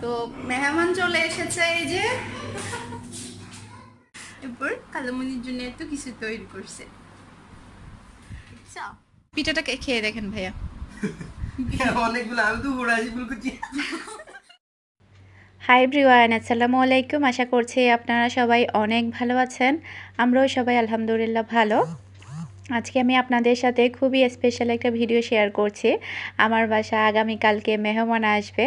তো মেহমান চলে এসেছে এই যে। এরপর কালামনির জন্য এত কিছু তৈরি করছে। পিঠাটাকে খেয়ে দেখেন ভাইয়া। অনেকগুলো আমি তো বড় আছি ফুলকুচি। হাই এভরিওয়ান, আসসালামু আলাইকুম। আশা করছি আপনারা সবাই অনেক ভালো আছেন। আমরাও সবাই আলহামদুলিল্লাহ ভালো। আজকে আমি আপনাদের সাথে খুবই স্পেশাল একটা ভিডিও শেয়ার করছি। আমার বাসা আগামীকালকে মেহমান আসবে।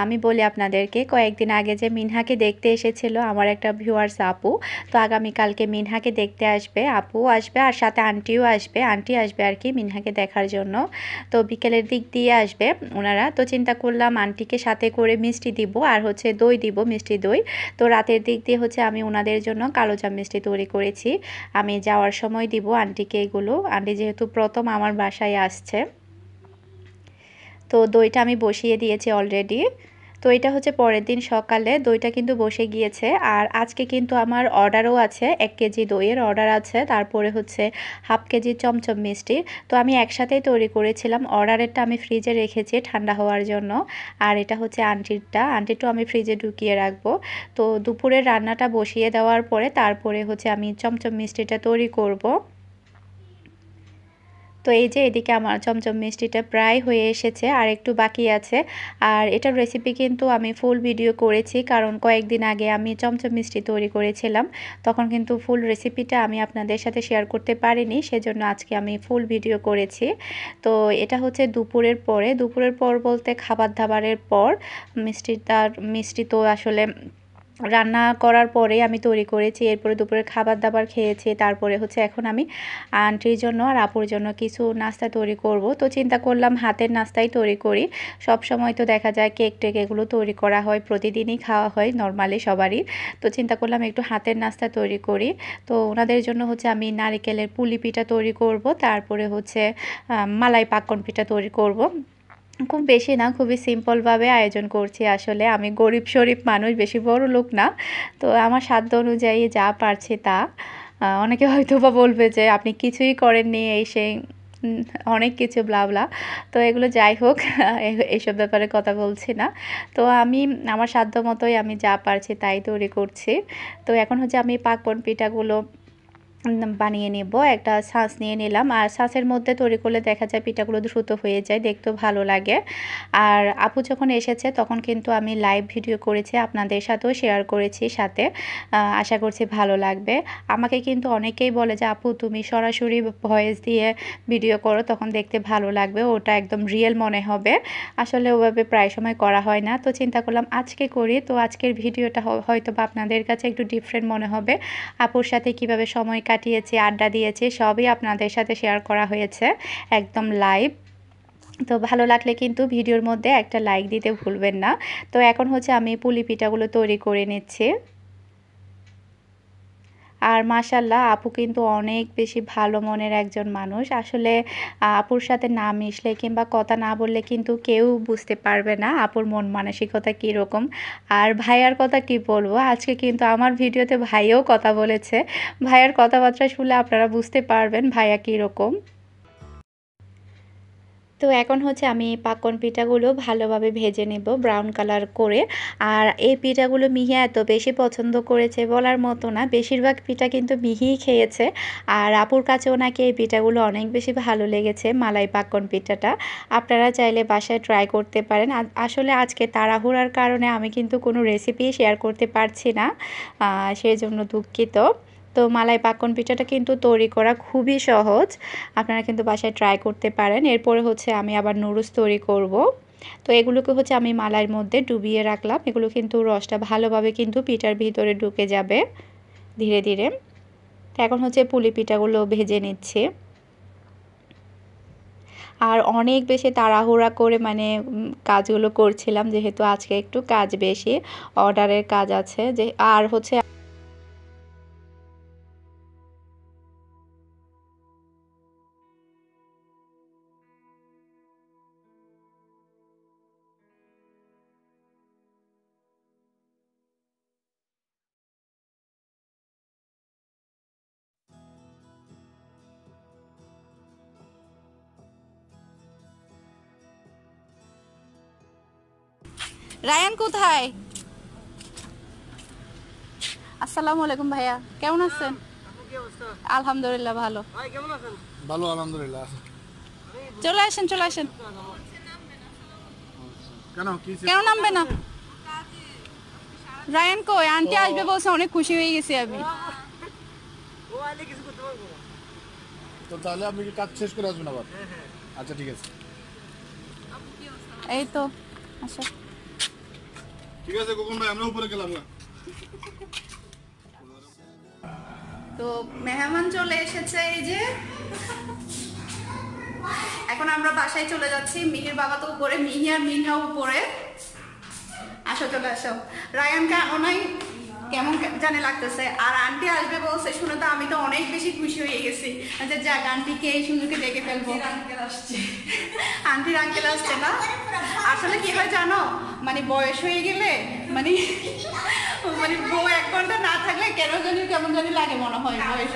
আমি বলি আপনাদেরকে, কয়েকদিন আগে যে মিনহাকে দেখতে এসেছিল আমার একটা ভিউয়ার্স আপু, তো আগামীকালকে মিনহাকে দেখতে আসবে, আপু আসবে আর সাথে আন্টিও আসবে, আন্টি আসবে আর কি মিনহাকে দেখার জন্য। তো বিকেলের দিক দিয়ে আসবে ওনারা। তো চিন্তা করলাম আন্টিকে সাথে করে মিষ্টি দিব আর হচ্ছে দই দিব, মিষ্টি দই। তো রাতের দিক দিয়ে হচ্ছে আমি ওনাদের জন্য কালোজাম মিষ্টি তৈরি করেছি। আমি যাওয়ার সময় দিব আন্টিকে এগুলো। আন্টি যেহেতু প্রথম আমার বাসায় আসছে, তো দইটা আমি বসিয়ে দিয়েছি অলরেডি। তো এটা হচ্ছে পরের দিন সকালে দইটা কিন্তু বসে গিয়েছে। আর আজকে কিন্তু আমার অর্ডারও আছে, 1 কেজি দইয়ের অর্ডার আছে, তারপরে হচ্ছে হাফ কেজি চমচম মিষ্টি। তো আমি একসাথেই তৈরি করেছিলাম। অর্ডারেরটা আমি ফ্রিজে রেখেছি ঠান্ডা হওয়ার জন্য, আর এটা হচ্ছে আন্টিরটা আমি ফ্রিজে ঢুকিয়ে রাখবো। তো দুপুরের রান্নাটা বসিয়ে দেওয়ার পরে তারপরে হচ্ছে আমি চমচম মিষ্টিটা তৈরি করব। তো এই যে এদিকে আমার চমচম মিষ্টিটা প্রায় হয়ে এসেছে, আর একটু বাকি আছে। আর এটার রেসিপি কিন্তু আমি ফুল ভিডিও করেছি, কারণ কয়েকদিন আগে আমি চমচম মিষ্টি তৈরি করেছিলাম। তখন কিন্তু ফুল রেসিপিটা আমি আপনাদের সাথে শেয়ার করতে পারিনি, সেজন্য আজকে আমি ফুল ভিডিও করেছি। তো এটা হচ্ছে দুপুরের পর বলতে খাবার দাবারের পর। মিষ্টি তো আসলে রান্না করার পরে আমি তৈরি করেছি, এরপরে দুপুরে খাবার দাবার খেয়েছি, তারপরে হচ্ছে এখন আমি আন্টির জন্য আর আপুর জন্য কিছু নাস্তা তৈরি করব। তো চিন্তা করলাম হাতের নাস্তাই তৈরি করি। সব সময় তো দেখা যায় কেক টেক এগুলো তৈরি করা হয়, প্রতিদিনই খাওয়া হয় নর্মালি সবারই। তো চিন্তা করলাম একটু হাতের নাস্তা তৈরি করি। তো ওনাদের জন্য হচ্ছে আমি নারিকেলের পুলি পিঠা তৈরি করব, তারপরে হচ্ছে মালাই পাক্কন পিঠা তৈরি করব। খুব বেশি না, খুবই সিম্পলভাবে আয়োজন করছি। আসলে আমি গরিব শরীফ মানুষ, বেশি বড় লোক না। তো আমার সাধ্য অনুযায়ী যা পারছি তা। অনেকে হয়তো বা বলবে যে আপনি কিছুই করেননি, এই সেই উম, অনেক কিছু ব্লা ব্লা। তো এগুলো যাই হোক, এইসব ব্যাপারে কথা বলছি না। তো আমি আমার সাধ্য মতোই আমি যা পারছি তাই তৈরি করছি। তো এখন হচ্ছে আমি পাকন পিঠাগুলো বানিয়ে নেব। একটা ছাঁচ নিয়ে নিলাম, আর ছাঁচের মধ্যে তৈরি করলে দেখা যায় পিঠাগুলো দ্রুত হয়ে যায়, দেখতেও ভালো লাগে। আর আপু যখন এসেছে তখন কিন্তু আমি লাইভ ভিডিও করেছি, আপনাদের সাথেও শেয়ার করেছি সাথে। আশা করছি ভালো লাগবে। আমাকে কিন্তু অনেকেই বলে যে আপু তুমি সরাসরি ভয়েস দিয়ে ভিডিও করো, তখন দেখতে ভালো লাগবে, ওটা একদম রিয়েল মনে হবে। আসলে ওভাবে প্রায় সময় করা হয় না, তো চিন্তা করলাম আজকে করি। তো আজকের ভিডিওটা হয়তো বা আপনাদের কাছে একটু ডিফারেন্ট মনে হবে। আপুর সাথে কিভাবে সময় কাটিয়েছি, আড্ডা দিয়েছি, সবই আপনাদের সাথে শেয়ার করা হয়েছে একদম লাইভ। তো ভালো লাগলে কিন্তু ভিডিওর মধ্যে একটা লাইক দিতে ভুলবেন না। তো এখন হচ্ছে আমি পুলি পিঠাগুলো তৈরি করে নিচ্ছি। আর মাশাল্লাহ আপু কিন্তু অনেক বেশি ভালো মনের একজন মানুষ। আসলে আপুর সাথে না মিশলে কিংবা কথা না বললে কিন্তু কেউ বুঝতে পারবে না আপুর মন মানসিকতা কীরকম। আর ভাইয়ার কথা কি বলবো, আজকে কিন্তু আমার ভিডিওতে ভাইয়াও কথা বলেছে। ভাইয়ার কথাবার্তা শুনলে আপনারা বুঝতে পারবেন ভাইয়া কীরকম। তো এখন হচ্ছে আমি পাকন পিঠাগুলো ভালোভাবে ভেজে নেব ব্রাউন কালার করে। আর এই পিঠাগুলো মিহি এত বেশি পছন্দ করেছে বলার মতো না, বেশিরভাগ পিঠা কিন্তু মিহিই খেয়েছে। আর আপুর কাছেও নাকি এই পিঠাগুলো অনেক বেশি ভালো লেগেছে, মালাই পাকন পিঠাটা। আপনারা চাইলে বাসায় ট্রাই করতে পারেন। আসলে আজকে তাড়াহুড়ার কারণে আমি কিন্তু কোনো রেসিপি শেয়ার করতে পারছি না, সেই জন্য দুঃখিত। তো মালাই পাকন পিঠাটা কিন্তু তৈরি করা খুবই সহজ, আপনারা কিন্তু বাসায় ট্রাই করতে পারেন। এরপরে হচ্ছে আমি আবার নুডলস তৈরি করব। তো এগুলোকে হচ্ছে আমি মালাইয়ের মধ্যে ডুবিয়ে রাখলাম, এগুলো কিন্তু রসটা ভালোভাবে কিন্তু পিঠার ভিতরে ঢুকে যাবে ধীরে ধীরে। তো এখন হচ্ছে পুলি পিঠাগুলো ভেজে নিচ্ছি। আর অনেক বেশি তাড়াহুড়া করে মানে কাজগুলো করছিলাম, যেহেতু আজকে একটু কাজ বেশি, অর্ডারের কাজ আছে যে। আর হচ্ছে রায়ান কোথায়? আসসালামু আলাইকুম ভাইয়া, কেমন আছেন? আলহামদুলিল্লাহ ভালো। ভালো আলহামদুলিল্লাহ। চলে আসেন চলে আসেন। কেন নামবে না? রায়ান কই? আন্টি আসবে বলছে, অনেক খুশি হয়ে গেছি আমি। তো তাহলে আপনি কি কাজ শেষ করে আসবেন আবার? আচ্ছা ঠিক আছে। এই তো আচ্ছা। ঠিক আছে খোকন ভাই, আমরা উপরে গেলাম না। তো মেহমান চলে এসেছে, এই যে এখন আমরা বাসায় চলে যাচ্ছি। মিহির বাবা তো উপরে, মিহি আর মিনহাও উপরে। আসো চলে আসো। রায়ানকে আনো নাই, কেমন জানে লাগতেছে। আর আন্টি আসবে বলছে শুনে তো আমি তো অনেক বেশি খুশি হয়ে গেছি। আচ্ছা যাক, আন্টিকে এই সুন্দরকে দেখে ফেলবো। আন্টির আঙ্কেল আসছে না? আসলে কি হয় জানো, মানে বয়স হয়ে গেলে মানে মানে বউ 1 ঘন্টা না থাকলে কেন জানি কেমন জানি লাগে মনে হয়। বয়স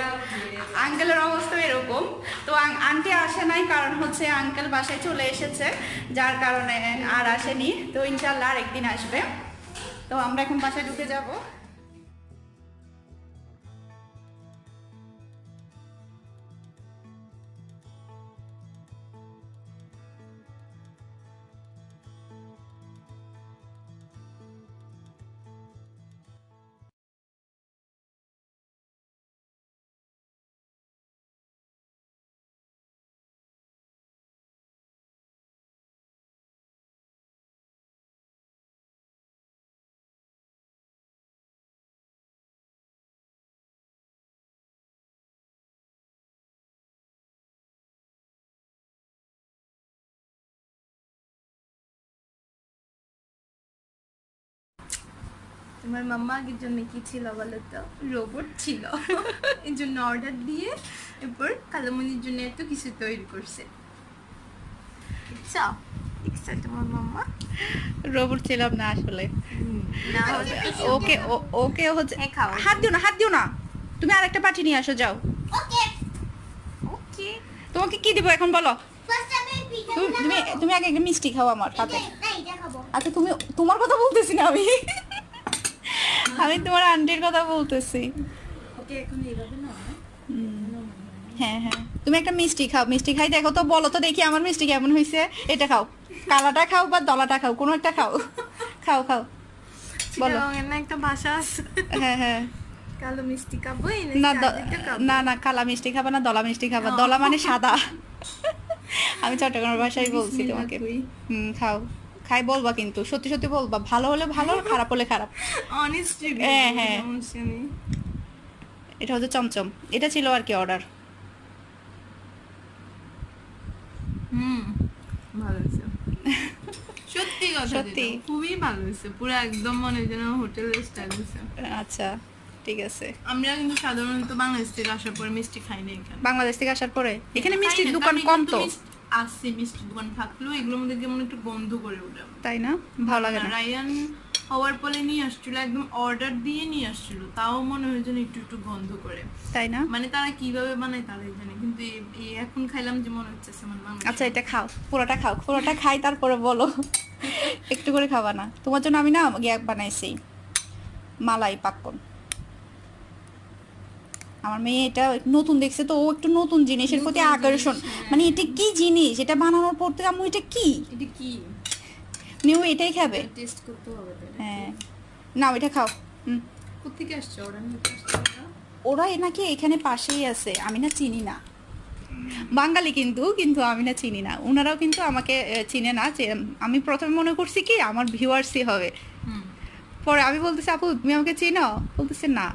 আঙ্কেলের অবস্থা এরকম। তো আন্টি আসে নাই, কারণ হচ্ছে আঙ্কেল বাসায় চলে এসেছে, যার কারণে আর আসেনি। তো ইনশাল্লাহ আর একদিন আসবে। তো আমরা এখন বাসায় ঢুকে যাব। তোমার মাম্মা আগের জন্য কি ছিল বলো তো? রোবট ছিল। এই জন্য অর্ডার দিয়ে এরপর কালামনির জন্য এত কিছু তৈরি করছে। দেখছো দেখছো তোমার মাম্মা? রোবট ছিলাম না আসলে। না ওকে ওকে হচ্ছে। খাও। হাত দিও না, হাত দিও না। তুমি আরেকটা পাটি নিয়ে আসো, যাও। ওকে তোমাকে কি দিব এখন বলো? তুমি তুমি আগে একটা মিষ্টি খাও আমার হাতে। আচ্ছা তুমি, তোমার কথা বলতেছি না আমি, আমি তোমার আন্টির কথা বলতেছি। ওকে এখন এইভাবে না। হ্যাঁ হ্যাঁ, তুমি একটা মিষ্টি খাও, মিষ্টি খাই দেখো তো, বলো তো দেখি আমার মিষ্টি কেমন হয়েছে। এটা খাও, কালাটা খাও বা দলাটা খাও, কোনো একটা খাও। খাও খাও, বলো। না একটা ভাষা আছে। হ্যাঁ হ্যাঁ। কালো মিষ্টি খাবো না না না, কালা মিষ্টি খাবা না, দলা মিষ্টি খাবা। দলা মানে সাদা। আমি চট্টগ্রামের ভাষায় বলছি তোমাকে। খাও, খাই বলবা কিন্তু, সত্যি সত্যি বলবা। ভালো হলে ভালো, খারাপ হলে খারাপ। অনেস্টলি হ্যাঁ হ্যাঁ। এটা হচ্ছে চমচম, এটা ছিল আর কি অর্ডার। ভালো হয়েছে, সত্যি কথা সত্যি খুবই ভালো হয়েছে, পুরো একদম মনে যেন হোটেলের স্টাইল হয়েছে। আচ্ছা ঠিক আছে। আমরা কিন্তু সাধারণত বাংলাদেশ থেকে আসার পরে মিষ্টি খাই না এখানে। বাংলাদেশ থেকে আসার পরে এখানে মিষ্টির দোকান কম তো। আসছে মিষ্টির দোকান থাকলেও এগুলোর মধ্যে কেমন একটু গন্ধ করে ওঠে, তাই না? ভালো লাগে না। রায়ান হওয়ার পরে নিয়ে আসছিল, একদম অর্ডার দিয়ে নিয়ে আসছিল, তাও মনে হয় যেন একটু একটু গন্ধ করে, তাই না? মানে তারা কিভাবে বানায় তারাই জানে, কিন্তু এখন খাইলাম যে মনে হচ্ছে আচ্ছা এটা খাও, পুরোটা খাও, পুরোটা খাই তারপরে বলো। একটু করে খাবা না? তোমার জন্য আমি না গ্যাপ বানাইছি, মালাই পাক্কন। আমার মেয়ে এটা নতুন দেখছে তো, ও একটু নতুন জিনিসের প্রতি আকর্ষণ। মানে এটা কি জিনিস, এটা বানানোর পর থেকে আম্মু এটা কি, এটা কি নিউ এটাই খাবে। টেস্ট করতে হবে। হ্যাঁ নাও এটা খাও। কোথেকে আসছে অর্ডার নিতে আসছে? ওরা নাকি এখানে পাশেই আছে, আমি না চিনি না। বাঙালি কিন্তু কিন্তু আমি না চিনি না, ওনারাও কিন্তু আমাকে চিনে না। আমি প্রথমে মনে করছি কি আমার ভিউয়ার্সই হবে, পরে আমি বলতেছি আপু তুমি আমাকে চিনো? বলতেছে না।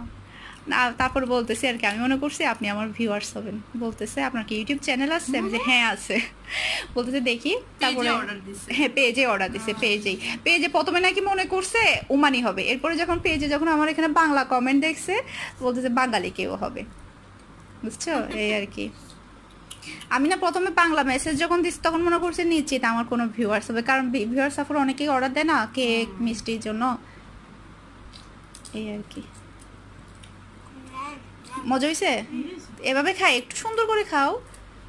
তারপর বলতেছি আর কি, আমি মনে করছি আপনি আমার ভিউয়ার্স হবেন। বলতেছে আপনার কি ইউটিউব চ্যানেল আছে? আমি যে হ্যাঁ আছে। বলতেছে দেখি, তারপরে হ্যাঁ পেজে অর্ডার দিছে। পেজে প্রথমে নাকি মনে করছে ওমানি হবে, এরপরে যখন পেজে যখন আমার এখানে বাংলা কমেন্ট দেখছে বলতেছে বাঙালি কেউ হবে, বুঝছো? এই আর কি। আমি না প্রথমে বাংলা মেসেজ যখন দিচ্ছি তখন মনে করছি নিশ্চিত আমার কোনো ভিউয়ার্স হবে, কারণ ভিউয়ার্স সাফর অনেকেই অর্ডার দেয় না কেক মিষ্টির জন্য, এই আর কি। মজা হয়েছে? এভাবে খাই, একটু সুন্দর করে খাও।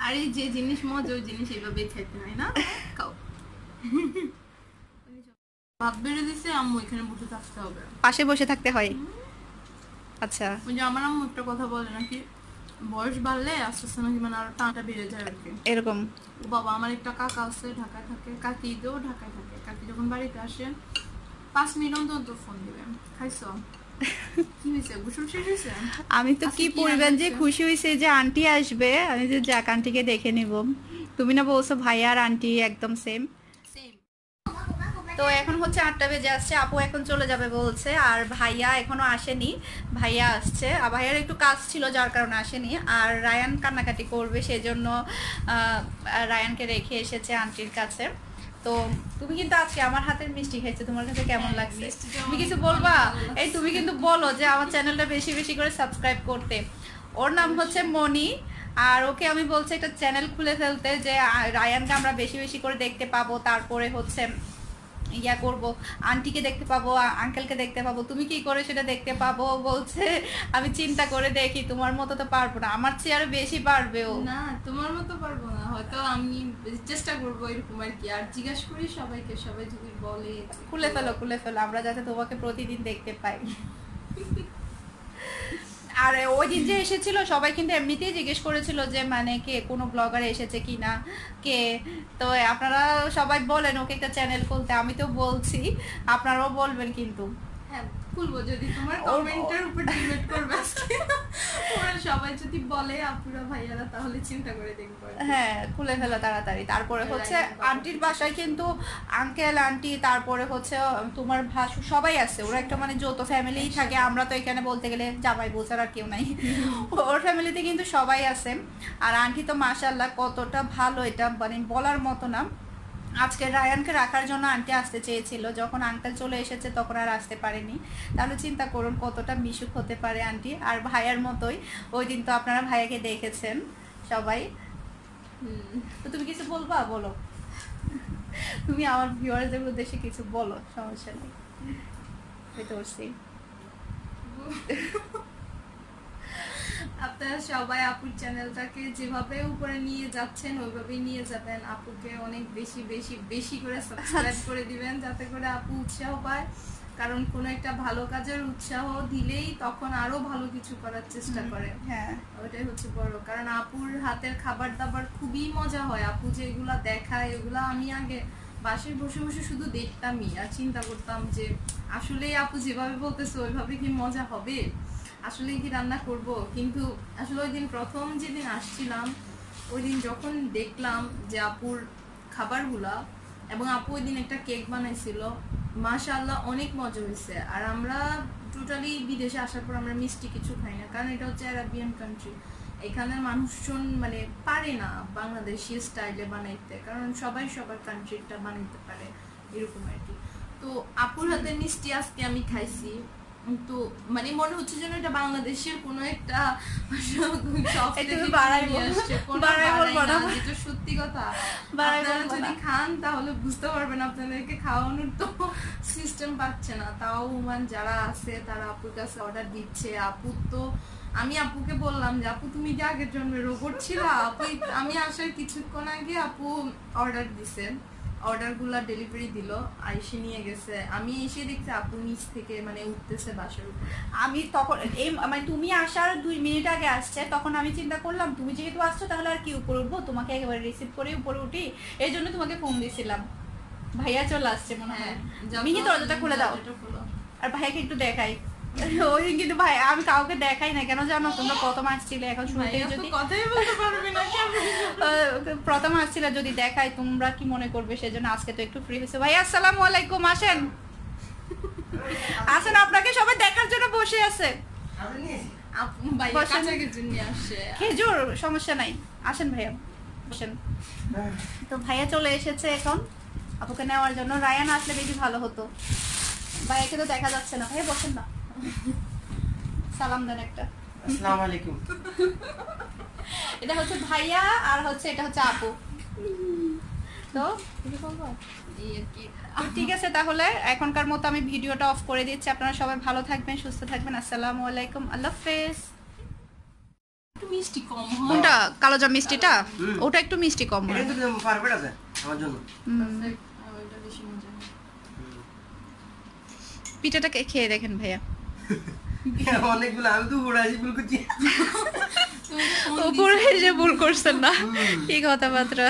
আরে যে জিনিস মজা ওই জিনিস এভাবেই খাইতে হয় না, খাও। ভাত বেড়ে দিছে, আম্মু এখানে বসে থাকতে হবে, পাশে বসে থাকতে হয়। আচ্ছা, ওই যে আমার আম্মু একটা কথা বলে নাকি বয়স বাড়লে আস্তে আস্তে নাকি মানে আরো টানটা বেড়ে যায় আর কি। এরকম। ও বাবা, আমার একটা কাকা আছে ঢাকায় থাকে, কাকি ঈদেও ঢাকায় থাকে। কাকি যখন বাড়িতে আসে 5 মিনিট অন্তর ফোন দিবেন, খাইছো, কি হয়েছে, গোসল শেষ হয়েছে। আমি তো আজকে কি কি পরিমাণ যে রান্না খুশি হয়েছে যে আন্টি আসবে, আমি যে যাক আন্টিকে দেখে নিব। তুমি না বলছো ভাইয়া আর আন্টি একদম সেম। সেম। তো এখন হচ্ছে 8টা বেজে আসছে, আপু এখন চলে যাবে বলছে, আর ভাইয়া এখনো আসেনি। ভাইয়া আসছে, আর ভাইয়ার একটু কাজ ছিল যার কারণে আসেনি। আর রায়ান কান্নাকাটি করবে সেজন্য রায়ানকে রেখে এসেছে আন্টির কাছে। তো তুমি কিন্তু আজকে আমার হাতের মিষ্টি খাইছো, তোমার কাছে কেমন লাগছে? তুমি কিছু বলবা? এই তুমি কিন্তু বলো যে আমার চ্যানেলটা বেশি বেশি করে সাবস্ক্রাইব করতে। ওর নাম হচ্ছে মনি, আর ওকে আমি বলছি একটা চ্যানেল খুলে ফেলতে, যে রায়ানকে আমরা বেশি বেশি করে দেখতে পাবো, তারপরে হচ্ছে ইয়া করব, আন্টিকে দেখতে পাবো, আঙ্কেলকে দেখতে পাবো, তুমি কি করে সেটা দেখতে পাবো। বলছে আমি চিন্তা করে দেখি, তোমার মতো তো পারবো না, আমার চেয়ে আরো বেশি পারবে ও। না, তোমার মতো পারবো না, হয়তো আমি চেষ্টা করবো এরকম আর কি। আর জিজ্ঞাসা করি সবাইকে, সবাই যদি বলে খুলে ফেলো, খুলে ফেলো, আমরা যাতে তোমাকে প্রতিদিন দেখতে পাই। আর ওই দিন যে এসেছিল সবাই কিন্তু এমনিতেই জিজ্ঞেস করেছিল যে মানে কে, কোনো ব্লগার এসেছে কিনা, কে। তো আপনারা সবাই বলেন ওকে একটা চ্যানেল খুলতে, আমি তো বলছি, আপনারাও বলবেন কিন্তু। হ্যাঁ, খুলবো যদি তোমার কমেন্টের উপর ডিপেন্ড করবে আজকে। ওরা সবাই যদি বলে আপুরা ভাইয়ারা, তাহলে চিন্তা করে দেখবো। হ্যাঁ, খুলে ফেলো তাড়াতাড়ি। তারপরে হচ্ছে আন্টির বাসায় কিন্তু আঙ্কেল আন্টি, তারপরে হচ্ছে তোমার ভাসু সবাই আছে, ওরা একটা মানে যৌথ ফ্যামিলিই থাকে। আমরা তো এখানে বলতে গেলে জামাই বউ ছাড়া আর কেউ নাই। ওর ফ্যামিলিতে কিন্তু সবাই আছে। আর আন্টি তো মাশাআল্লাহ কতটা ভালো, এটা মানে বলার মতো না। আজকে রায়ানকে রাখার জন্য আন্টি আসতে চেয়েছিল, যখন আঙ্কেল চলে এসেছে তখন আর আসতে পারেনি। তাহলে চিন্তা করুন কতটা মিশুক হতে পারে আন্টি। আর ভাইয়ার মতোই, ওই দিন তো আপনারা ভাইয়াকে দেখেছেন সবাই। তো তুমি কিছু বলবা? বলো, তুমি আমার ভিউয়ারদের উদ্দেশ্যে কিছু বলো, সমস্যা নেই। আপনারা সবাই আপুর চ্যানেলটাকে যেভাবে উপরে নিয়ে যাচ্ছেন ওইভাবেই নিয়ে যাবেন। আপুকে অনেক বেশি বেশি বেশি করে সাবস্ক্রাইব করে দিবেন, যাতে করে আপু উৎসাহ পায়। কারণ কোনো একটা ভালো কাজের উৎসাহ দিলেই তখন আরো ভালো কিছু করার চেষ্টা করে। হ্যাঁ, ওইটাই হচ্ছে বড়। কারণ আপুর হাতের খাবার দাবার খুবই মজা হয়। আপু যেগুলা দেখায় এগুলা আমি আগে বাসায় বসে বসে শুধু দেখতামই, আর চিন্তা করতাম যে আসলে আপু যেভাবে বলতেছে ওইভাবে কি মজা হবে, আসলে কি রান্না করব। কিন্তু আসলে ওই দিন প্রথম যেদিন আসছিলাম, ওই দিন যখন দেখলাম যে আপুর খাবারগুলা, এবং আপু ওই দিন একটা কেক বানাইছিল, মাশাআল্লাহ অনেক মজা হয়েছে। আর আমরা টোটালি বিদেশে আসার পর আমরা মিষ্টি কিছু খাই না, কারণ এটা হচ্ছে আরাবিয়ান কান্ট্রি। এখানের মানুষজন মানে পারে না বাংলাদেশি স্টাইলে বানাইতে, কারণ সবাই সবার কান্ট্রিটা বানাইতে পারে এরকম আর কি। তো আপুর হাতের মিষ্টি আজকে আমি খাইছি, তো মানে মনে হচ্ছে যেন এটা বাংলাদেশের কোনো একটা সত্যি কথা। আপনারা যদি খান তাহলে বুঝতে পারবেন, আপনাদেরকে খাওয়ানোর তো সিস্টেম পাচ্ছে না। তাও উমান যারা আছে তারা আপুর কাছে অর্ডার দিচ্ছে। আপু তো, আমি আপুকে বললাম যে আপু তুমি যে আগের জন্মে রোবট ছিল, আপু আমি আসার কিছুক্ষণ আগে আপু অর্ডার দিছে, অর্ডারগুলা ডেলিভারি দিল, আইসে নিয়ে গেছে। আমি এসে দেখছি আপু নিচ থেকে মানে উঠতেছে বাসার উপর। আমি তখন এই মানে তুমি আসার 2 মিনিট আগে আসছে, তখন আমি চিন্তা করলাম তুমি যেহেতু আসছো তাহলে আর কি উপরে উঠবো, তোমাকে একেবারে রিসিভ করে উপরে উঠি, এই জন্য তোমাকে ফোন দিয়েছিলাম। ভাইয়া চলে আসছে মনে হয়, মিহি দরজাটা খুলে দাও। আর ভাইয়াকে একটু দেখাই। ওই দিন কিন্তু ভাই আমি কাউকে দেখাই না, কেন জানো? তোমরা প্রথম আসছিলে, এখন শুরুতেই যদি কথাই বলতে পারবে না, প্রথম আসছিলে যদি দেখাই তোমরা কি মনে করবে, সেজন্য আজকে তো একটু ফ্রি হয়েছে। ভাই আসসালামু আলাইকুম, আসেন আসেন, আপনাকে সবাই দেখার জন্য বসে আছে। খেজুর সমস্যা নাই, আসেন ভাইয়া বসেন। তো ভাইয়া চলে এসেছে এখন আপুকে নেওয়ার জন্য। রায়ান আসলে বেশি ভালো হতো, ভাইয়াকে তো দেখা যাচ্ছে না। ভাইয়া বসেন না, সালাম দেন একটা। আসসালামু আলাইকুম। এটা হচ্ছে ভাইয়া, আর হচ্ছে এটা হচ্ছে আপু। তো ঠিক আছে, তাহলে এখনকার মতো আমি ভিডিওটা অফ করে দিচ্ছি। আপনারা সবাই ভালো থাকবেন, সুস্থ থাকবেন। আসসালামু আলাইকুম, আল্লাহ হাফেজ। মিষ্টি কম হয়। কোনটা? কালো জাম মিষ্টিটা? ওটা একটু মিষ্টি কম হয়। এটা তো পারফেক্ট আছে আমার জন্য। ওইটা বেশি মজা হয়। পিঠাটাকে খেয়ে দেখেন ভাইয়া। অনেকগুলো আমি তো ঘোরাছি ভুল করছি। উপরে এসে ভুল করছেন না, কি কথাবার্তা।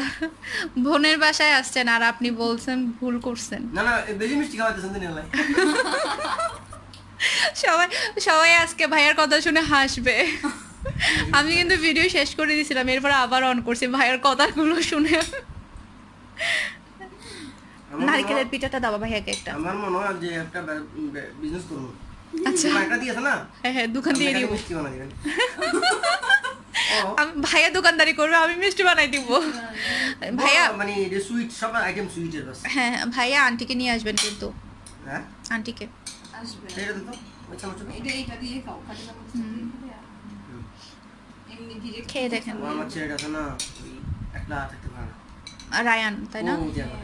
বোনের বাসায় আসছেন আর আপনি বলছেন ভুল করছেন। না না বেশি মিষ্টি খাওয়াতেছেন তো নিয়ে সবাই সবাই আজকে ভাইয়ার কথা শুনে হাসবে। আমি কিন্তু ভিডিও শেষ করে দিয়েছিলাম, এরপর আবার অন করছি ভাইয়ার কথাগুলো শুনে। নারকেলের পিঠাটা দাও ভাইয়াকে একটা। আমার মনে হয় যে একটা বিজনেস করবো। আচ্ছা একটা দিয়েছে না, হ্যাঁ দোকান দিয়ে দিব। মিষ্টি বানা দিবেন। ভাইয়া দোকানদারি করবে, আমি মিষ্টি বানাই দিব। ভাইয়া মানে সুইট সব আইটেম সুইটের বাস। হ্যাঁ ভাইয়া আন্টিকে নিয়ে আসবেন কিন্তু। হ্যাঁ আন্টিকে আসবে এটা তো ওই চামচটা এটা দিয়ে খাও খাটি চামচ দিয়ে। এমনি ডিরেক্ট খেয়ে দেখেন। আমার ছেলেটা আছে না ওই একলা থাকতে পারে না। রায়ান তাই না? ও জানে।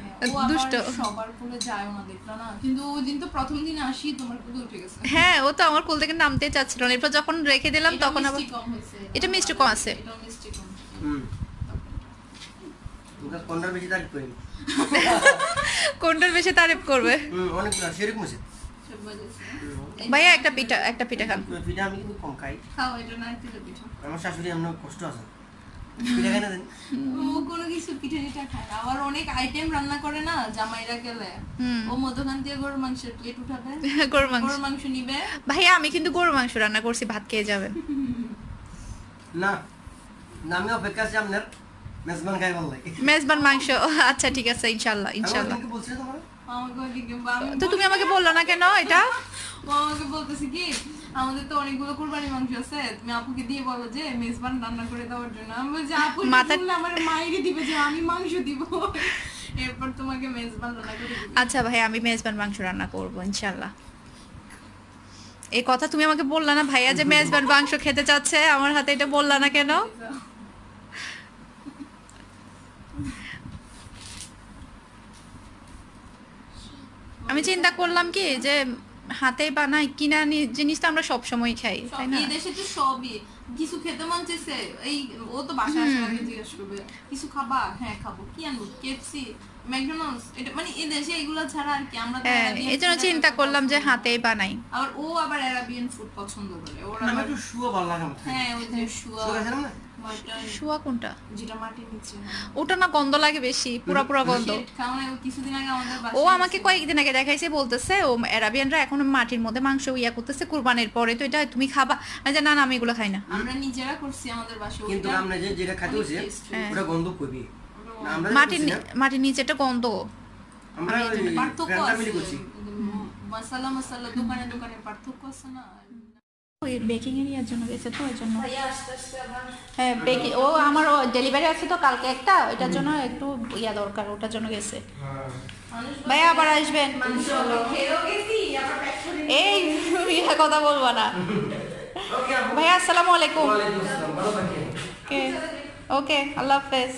দুষ্ট। সবার কোলে যায় না দেখলো না, কিন্তু ওই দিন তো প্রথম দিন আসি তোমার কোলে উঠে গেছে। হ্যাঁ ও তো আমার কোল থেকে নামতে চাচ্ছিল না, এরপর যখন রেখে দিলাম এটা তখন আবার মিষ্টি কম হয়েছে। এটা মিষ্টি কম আছে। এটা মিষ্টি কম। ওটা কোনটার বেশি তারিফ করি। কোনটার বেশি তারিফ করবে? অনেকগুলো সেরকম আছে। সব বাজেছে। ভাইয়া একটা পিঠা খান। পিঠা আমি কিন্তু কম খাই। খাও এটা না তেলে পিঠা। আমার শাশুড়ি এমন কষ্ট আছে। পিঠা খাই না দেন। ও কোনো কিছু পিঠে টিঠা খায় না। আবার অনেক আইটেম রান্না করে না জামাইরা গেলে। ও মধ্যখান দিয়ে গরুর মাংসের প্লেট উঠাবে। গরুর মাংস। গরুর মাংস নিবে। ভাইয়া আমি কিন্তু গরুর মাংস রান্না করছি, ভাত খেয়ে যাবেন। না না আমি অপেক্ষা আছি আপনার মেজবান খাই ভালো লাগে। মেজবান মাংস, আচ্ছা ঠিক আছে ইনশাল্লাহ ইনশাল্লাহ। আমি বলছি তোমার আমাকে ওদিকে তো তুমি আমাকে বললো না কেন এটা? ও আমাকে বলতেছে কি আমাদের তো অনেকগুলো কুরবানি মাংস আছে, তুমি আপুকে দিয়ে বলো যে মেজবান রান্না করে দেওয়ার জন্য। আমি বলছি আপু শুনলে আমার মাইরে দিবে যে আমি মাংস দিব, এরপর তোমাকে মেজবান রান্না করে দিবে। আচ্ছা ভাই আমি মেজবান মাংস রান্না করবো ইনশাল্লাহ। এই কথা তুমি আমাকে বললা না ভাইয়া যে মেজবান মাংস খেতে চাচ্ছে, আমার হাতে এটা বললা না কেন? আমি চিন্তা করলাম কি যে হাতে বানাই কিনা জিনিসটা আমরা সব সময় খাই তাই না? এই দেশে তো সবই কিছু খেতে মন চাইছে, এই ও তো বাসায় আসার আগে জিজ্ঞেস করবে কিছু খাবা, হ্যাঁ খাবো, কি আনবো, কেএফসি, ম্যাকডোনাল্ডস, এটা মানে এই দেশে এগুলো ছাড়া আর কি আমরা তো হ্যাঁ Arabian এই জন্য food চিন্তা একটা করলাম যে পছন্দ। হাতেই বানাই। আবার ও আবার অ্যারাবিয়ান ফুড পছন্দ করে, ওর আমার আবার একটু শুয়ে ভালো লাগে আমার। হ্যাঁ ওই যে শুয়া শুয়ে গেছিলাম না মাটন, শুয়া কোনটা? যেটা মাটির নিচে হয়। ওটা না গন্ধ লাগে বেশি, পুরা পুরা গন্ধ। Shit, কারণ ও কিছুদিন আগে আমাদের ও বাসায় আমাকে গেছে। কয়েকদিন আগে দেখাইছে, বলতেছে ও অ্যারাবিয়ানরা এখন মাটির মধ্যে মাংস ইয়া করতেছে কুরবানির পরে, তো এটা তুমি খাবা? আমি যে না না আমি এগুলো খাই না। আমরা নিজেরা করছি আমাদের বাসায়, কিন্তু ওইটা আমরা যে যেটা খাতে হচ্ছে হ্যাঁ। ওটা গন্ধ কবি না আমরা মাটির নিচে একটা গন্ধ। আমরা পার্থক্য গ্রান্ডা আছে, মিলি করছি। মশলা মশলা দোকানে দোকানে পার্থক্য আছে না। ওই বেকিং এরিয়ার জন্য গেছে তো ওই জন্য। ভাইয়া আস্তে আস্তে আবার হ্যাঁ বেকিং ও আমার ডেলিভারি আছে তো কালকে একটা, ওইটার জন্য একটু ইয়া দরকার, ওটার জন্য গেছে। ভাইয়া আবার আসবেন। খেয়েও গেছি আবার প্যাক করে এই ইয়া কথা বলবো না। ভাইয়া আসসালামু আলাইকুম। ওয়ালাইকুম আসসালাম, ভালো থাকেন। ওকে ওকে আল্লাহ হাফেজ।